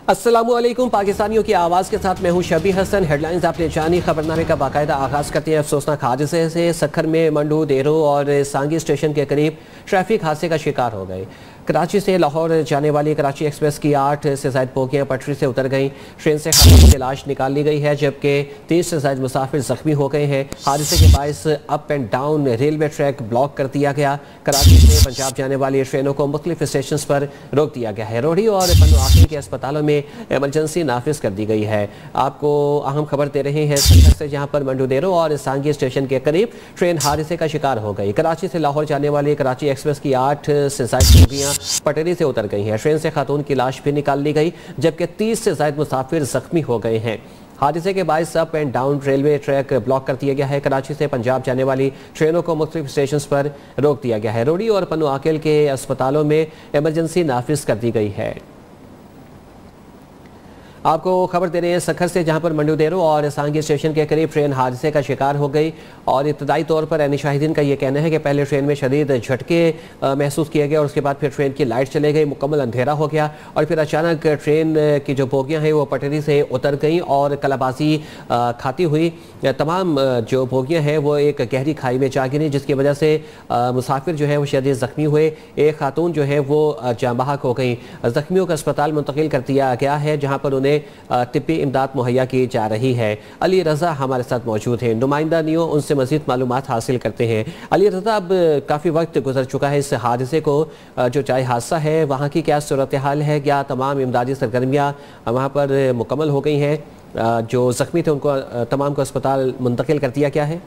अस्सलामुअलैकुम। पाकिस्तानियों की आवाज़ के साथ मैं हूं शबी हसन। हेडलाइंस आपने जानी। खबरनामे का बाकायदा आगाज़ करते हैं अफसोसनाक हादसे से। सक्खर में मंडू, देरो और सांगी स्टेशन के करीब ट्रैफिक हादसे का शिकार हो गए। कराची से लाहौर जाने वाली कराची एक्सप्रेस की 8 से ज़ायद बोगियाँ पटरी से उतर गईं। ट्रेन से खातून की लाश निकाल ली गई है, जबकि 30 से ज़ायद मुसाफिर ज़ख्मी हो गए हैं। हादसे के बायस up and down railway track block कर दिया गया। कराची से पंजाब जाने वाली ट्रेनों को मुख्तलिफ स्टेशन पर रोक दिया गया है। रोहड़ी और पन्नू आखिरी के अस्पतालों में इमरजेंसी नाफिज कर दी गई है। आपको अहम खबर दे रहे हैं सक्खर से, जहां पर मंडूदेरो और सांगी स्टेशन के करीब ट्रेन हादसे का शिकार हो गई। कराची से लाहौर जाने वाली कराची एक्सप्रेस की 8 से ज़ायद बोगियां पटरी से उतर गई हैं। ट्रेन से खातून की लाश भी निकाल ली गई, जबकि 30 से ज़ायद मुसाफिर जख्मी हो गए हैं। हादसे के बायस up and down railway track block कर दिया गया है। कराची से पंजाब जाने वाली ट्रेनों को मुख्तलिफ स्टेशन पर रोक दिया गया है। रोहड़ी और पन्नू आकिल के अस्पतालों में इमरजेंसी नाफिज कर दी गई है। आपको खबर दे रहे हैं सक्खर से, जहां पर मंडूदेरो और सांगी स्टेशन के करीब ट्रेन हादसे का शिकार हो गई। और इब्तदाई तौर पर ऐनी शाहिदीन का ये कहना है कि पहले ट्रेन में शदीद झटके महसूस किए गए और उसके बाद फिर ट्रेन की लाइट चले गई, मुकम्मल अंधेरा हो गया और फिर अचानक ट्रेन की जो बोगियां हैं वो पटरी से उतर गईं और कलाबाजी खाती हुई तमाम जो बोगियां हैं वो एक गहरी खाई में जा गिरी, जिसकी वजह से मुसाफिर जो है वो शदीद ज़ख्मी हुए। एक खातून जो है वो जाँ बहक हो गई। ज़ख्मियों को अस्पताल मुंतकिल कर दिया गया है, जहाँ पर उन्हें तिब्बी इमदाद मुहैया की जा रही है। अली रज़ा हमारे साथ मौजूद हैं, नुमाइंदा नियो, उनसे मज़ीद मालूमात हासिल करते हैं। अली रज़ा, अब काफ़ी वक्त गुजर चुका है इस हादसे को, जो चाहे हादसा है वहाँ की क्या सूरत हाल है? क्या तमाम इमदादी सरगर्मियाँ वहाँ पर मुकम्मल हो गई हैं? जो ज़ख्मी थे उनको तमाम को अस्पताल मुंतकिल कर दिया गया है?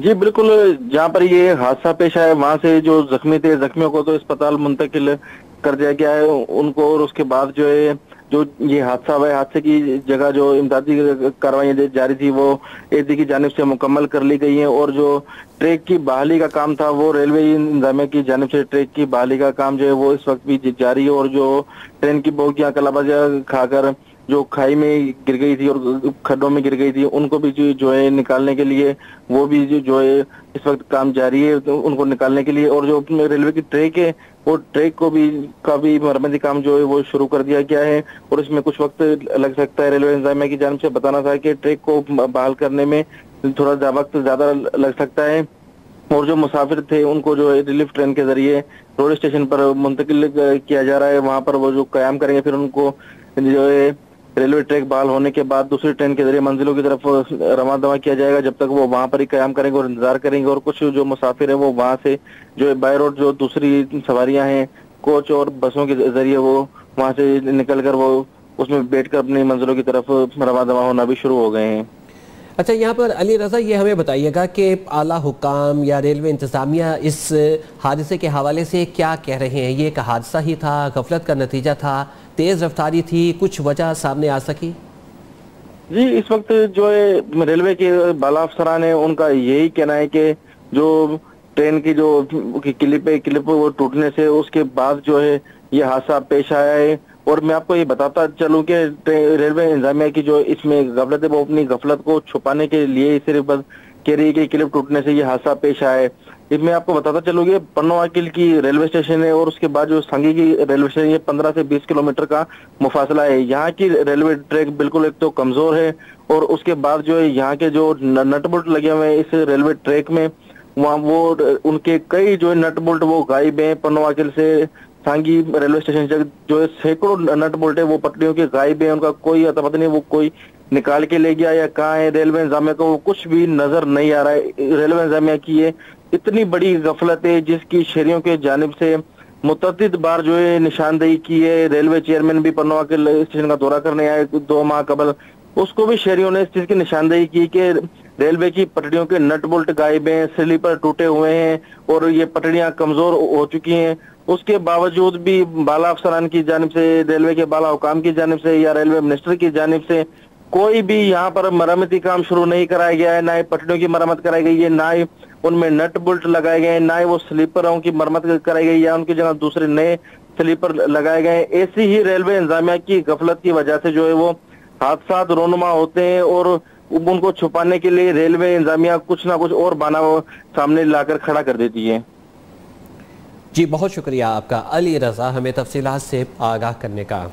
जी बिल्कुल, जहाँ पर ये हादसा पेश आया वहाँ से जो जख्मी थे, जख्मियों को तो अस्पताल मुंतकिल कर दिया गया है उनको। और उसके बाद जो है जो ये हादसा हुआ है, हादसे की जगह जो इमदादी कार्रवाई जारी थी वो एडी की जानिब से मुकम्मल कर ली गई है। और जो ट्रैक की बहाली का काम था वो रेलवे इंतजामिया की जानिब से ट्रैक की बहाली का काम जो है वो इस वक्त भी जारी है। और जो ट्रेन की बोगियां कलाबाजा खाकर जो खाई में गिर गई थी और खड्डों में गिर गई थी, उनको भी जो है निकालने के लिए वो भी जो है इस वक्त काम जारी है, तो उनको निकालने के लिए। और जो रेलवे की ट्रैक है वो ट्रैक को भी काफी मरम्मती काम जो है वो शुरू कर दिया गया है और इसमें कुछ वक्त लग सकता है। रेलवे इंतजामिया की जानिब से बताना था कि ट्रैक को बहाल करने में थोड़ा वक्त ज्यादा लग सकता है। और जो मुसाफिर थे उनको जो है रिलीफ ट्रेन के जरिए रोड स्टेशन पर मुंतकिल किया जा रहा है। वहां पर वो जो कयाम करेंगे, फिर उनको जो है रेलवे ट्रैक बहाल होने के बाद दूसरी ट्रेन के जरिए मंजिलों की तरफ रवा दवा किया जाएगा, जब तक वो वहां पर ही कयाम करेंगे और इंतजार करेंगे। और कुछ जो मुसाफिर है वो वहां से जो है बाय रोड जो दूसरी सवारियां हैं कोच और बसों के जरिए वो वहां से निकल कर वो उसमें बैठकर अपनी मंजिलों की तरफ रवा दवा होना भी शुरू हो गए हैं। अच्छा, यहाँ पर अली रज़ा ये हमें बताइएगा कि आला हुकाम या रेलवे इंतज़ामिया इस हादसे के हवाले से क्या कह रहे हैं? ये एक हादसा ही था, गफलत का नतीजा था, तेज़ रफ्तारी थी, कुछ वजह सामने आ सकी? जी, इस वक्त जो है रेलवे के बाला अफसरान है उनका यही कहना है कि जो ट्रेन की जो क्लिप वो टूटने से उसके बाद जो है ये हादसा पेश आया है। और मैं आपको ये बताता चलूं कि रेलवे इंतजामिया की जो इसमें गफलत है वो अपनी गफलत को छुपाने के लिए सिर्फ बस कह रही है कि क्लिप टूटने से ये हादसा पेश आया है। इसमें आपको बताता चलूं कि पन्नू आकिल की रेलवे स्टेशन है और उसके बाद जो सांगी की रेलवे स्टेशन, ये 15 से 20 किलोमीटर का मुफासला है। यहाँ की रेलवे ट्रैक बिल्कुल एक तो कमजोर है और उसके बाद जो है यहाँ के जो नट बोल्ट लगे हुए हैं इस रेलवे ट्रैक में, वहाँ वो उनके कई जो है नट बोल्ट वो गायब है। पन्नू आकिल से सांगी रेलवे स्टेशन से जो है सैकड़ों नट बोल्ट है वो पटरियों के गायब है, उनका कोई अता पता नहीं वो कोई निकाल के ले गया या कहाँ है। रेलवे इंतजामिया को वो कुछ भी नजर नहीं आ रहा है। रेलवे इंतजामिया की ये इतनी बड़ी गफलत है जिसकी शहरियों के जानिब से मुतअद्दिद बार जो है निशानदेही की है। रेलवे चेयरमैन भी पन्नू आकिल स्टेशन का दौरा करने आए 2 माह कबल, उसको भी शहरियों ने इस चीज की निशानदेही की कि रेलवे की पटरियों के नट बोल्ट गायब हैं, स्लीपर टूटे हुए हैं और ये पटरियां कमजोर हो चुकी हैं। उसके बावजूद भी बाला अफसरान की जानिब से, रेलवे के बाला हुकाम की जानिब से या रेलवे मिनिस्टर की जानिब से कोई भी यहाँ पर मरम्मती काम शुरू नहीं कराया गया है। ना ही पटरियों की मरम्मत कराई गई है, ना ही उनमें नट बोल्ट लगाए गए हैं, ना ही वो स्लीपरों की मरम्मत कराई गई या उनकी जगह दूसरे नए स्लीपर लगाए गए हैं। ऐसी ही रेलवे इंतजामिया की गफलत की वजह से जो है वो हादसा रोनुमा होते हैं और उनको छुपाने के लिए रेलवे इंतजामिया कुछ ना कुछ और बहाना सामने लाकर खड़ा कर देती है। जी, बहुत शुक्रिया आपका अली रज़ा, हमें तफसीलात से आगाह करने का।